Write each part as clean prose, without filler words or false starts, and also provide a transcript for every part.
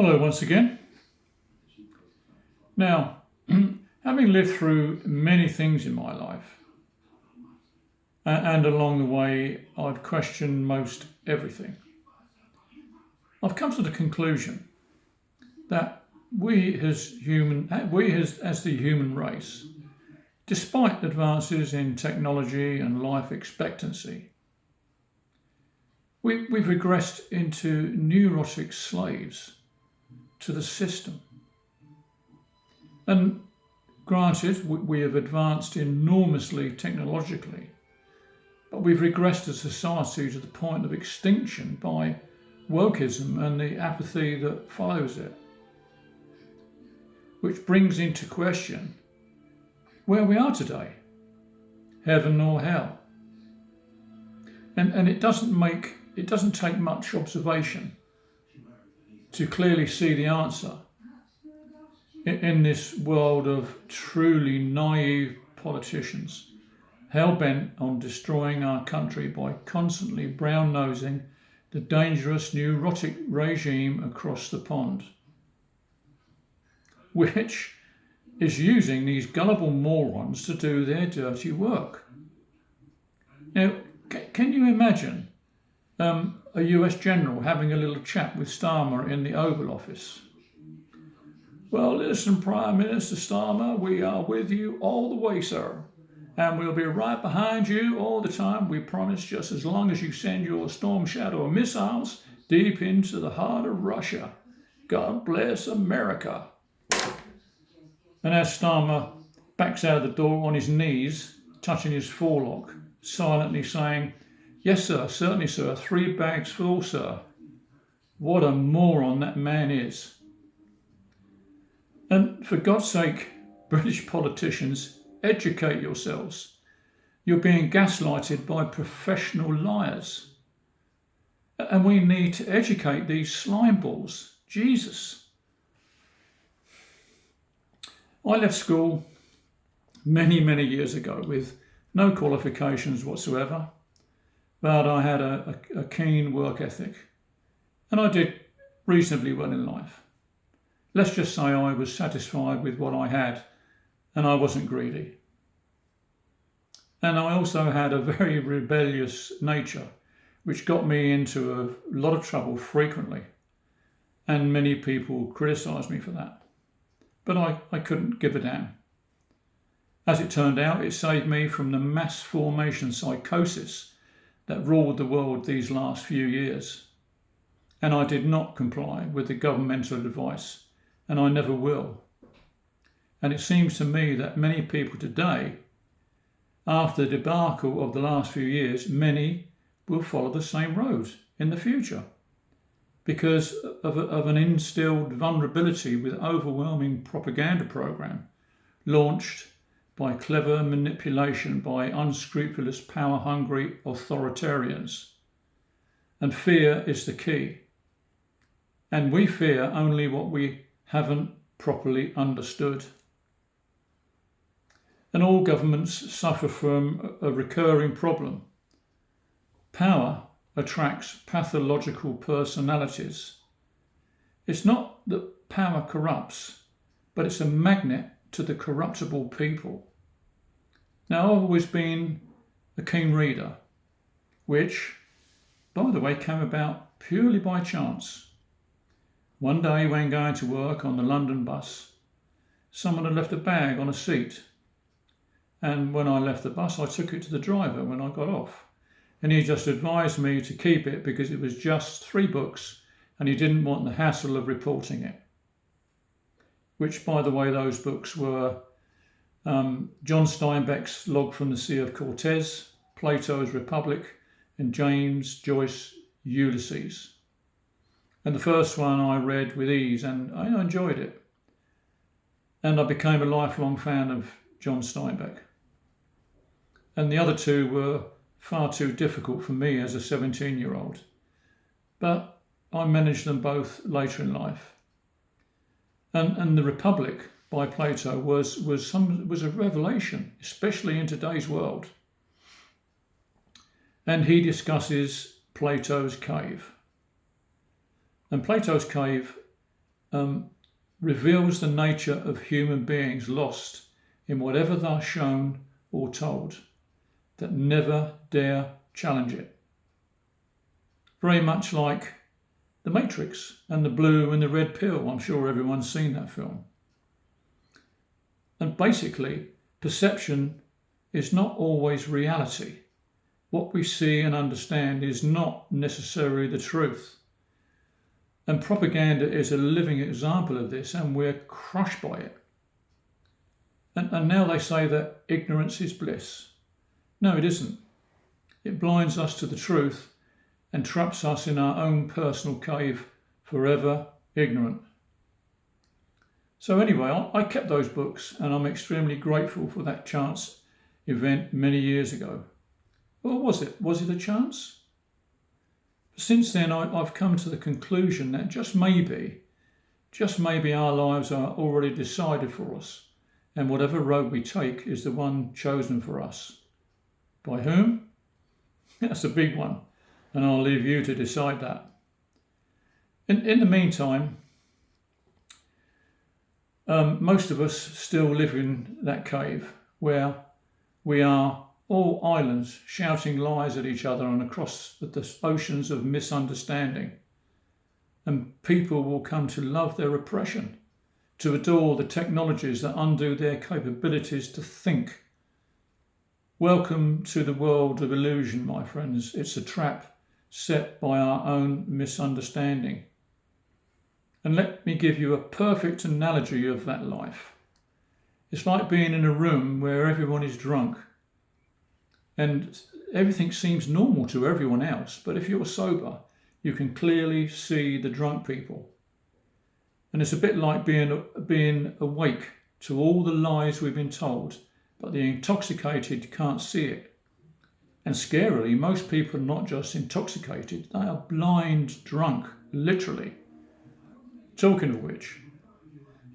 Hello once again. Now, having lived through many things in my life, and along the way I've questioned most everything, I've come to the conclusion that as the human race, despite advances in technology and life expectancy, we've regressed into neurotic slaves to the system. And granted, we have advanced enormously technologically, but we've regressed as a society to the point of extinction by wokeism and the apathy that follows it, which brings into question where we are today, heaven or hell. And it doesn't take much observation to clearly see the answer in this world of truly naive politicians hell-bent on destroying our country by constantly brown-nosing the dangerous neurotic regime across the pond, which is using these gullible morons to do their dirty work. Now, can you imagine a US general having a little chat with Starmer in the Oval Office? Well, listen, Prime Minister Starmer, we are with you all the way, sir. And we'll be right behind you all the time, we promise, just as long as you send your Storm Shadow missiles deep into the heart of Russia. God bless America. And as Starmer backs out of the door on his knees, touching his forelock, silently saying, "Yes, sir, certainly, sir, 3 bags full, sir." What a moron that man is. And for God's sake, British politicians, educate yourselves. You're being gaslighted by professional liars. And we need to educate these slime balls. Jesus. I left school many, many years ago with no qualifications whatsoever, but I had a keen work ethic and I did reasonably well in life. Let's just say I was satisfied with what I had and I wasn't greedy. And I also had a very rebellious nature, which got me into a lot of trouble frequently. And many people criticised me for that. But I couldn't give a damn. As it turned out, it saved me from the mass formation psychosis that ruled the world these last few years. And I did not comply with the governmental advice, and I never will. And it seems to me that many people today, after the debacle of the last few years, many will follow the same road in the future because of an instilled vulnerability with overwhelming propaganda program launched by clever manipulation by unscrupulous, power-hungry authoritarians. And fear is the key. And we fear only what we haven't properly understood. And all governments suffer from a recurring problem. Power attracts pathological personalities. It's not that power corrupts, but it's a magnet to the corruptible people. Now, I've always been a keen reader, which, by the way, came about purely by chance. One day when going to work on the London bus, someone had left a bag on a seat. And when I left the bus, I took it to the driver when I got off. And he just advised me to keep it because it was just 3 books and he didn't want the hassle of reporting it. Which, by the way, those books were John Steinbeck's Log from the Sea of Cortez, Plato's Republic, and James Joyce's Ulysses. And the first one I read with ease and I enjoyed it. And I became a lifelong fan of John Steinbeck. And the other 2 were far too difficult for me as a 17-year-old. But I managed them both later in life. And The Republic by Plato was a revelation, especially in today's world. And he discusses Plato's cave. And Plato's cave reveals the nature of human beings lost in whatever they're shown or told, that never dare challenge it. Very much like The Matrix and the blue and the red pill. I'm sure everyone's seen that film. And basically, perception is not always reality. What we see and understand is not necessarily the truth. And propaganda is a living example of this, and we're crushed by it. And now they say that ignorance is bliss. No, it isn't. It blinds us to the truth and traps us in our own personal cave, forever ignorant. So anyway, I kept those books, and I'm extremely grateful for that chance event many years ago. Or was it? Was it a chance? Since then, I've come to the conclusion that just maybe our lives are already decided for us, and whatever road we take is the one chosen for us. By whom? That's a big one, and I'll leave you to decide that. In the meantime, most of us still live in that cave where we are all islands shouting lies at each other and across the oceans of misunderstanding. And people will come to love their oppression, to adore the technologies that undo their capabilities to think. Welcome to the world of illusion, my friends. It's a trap set by our own misunderstanding. And let me give you a perfect analogy of that life. It's like being in a room where everyone is drunk and everything seems normal to everyone else, but if you're sober, you can clearly see the drunk people. And it's a bit like being awake to all the lies we've been told, but the intoxicated can't see it. And scarily, most people are not just intoxicated, they are blind drunk, literally. Talking of which,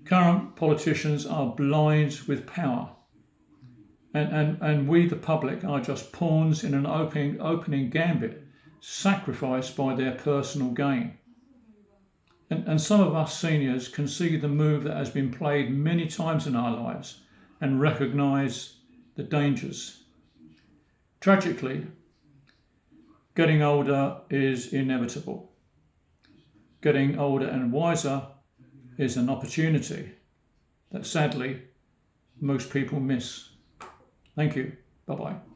current politicians are blind with power. And we, the public, are just pawns in an opening gambit, sacrificed by their personal gain. And some of us seniors can see the move that has been played many times in our lives and recognise the dangers. Tragically, getting older is inevitable. Getting older and wiser is an opportunity that sadly most people miss. Thank you. Bye-bye.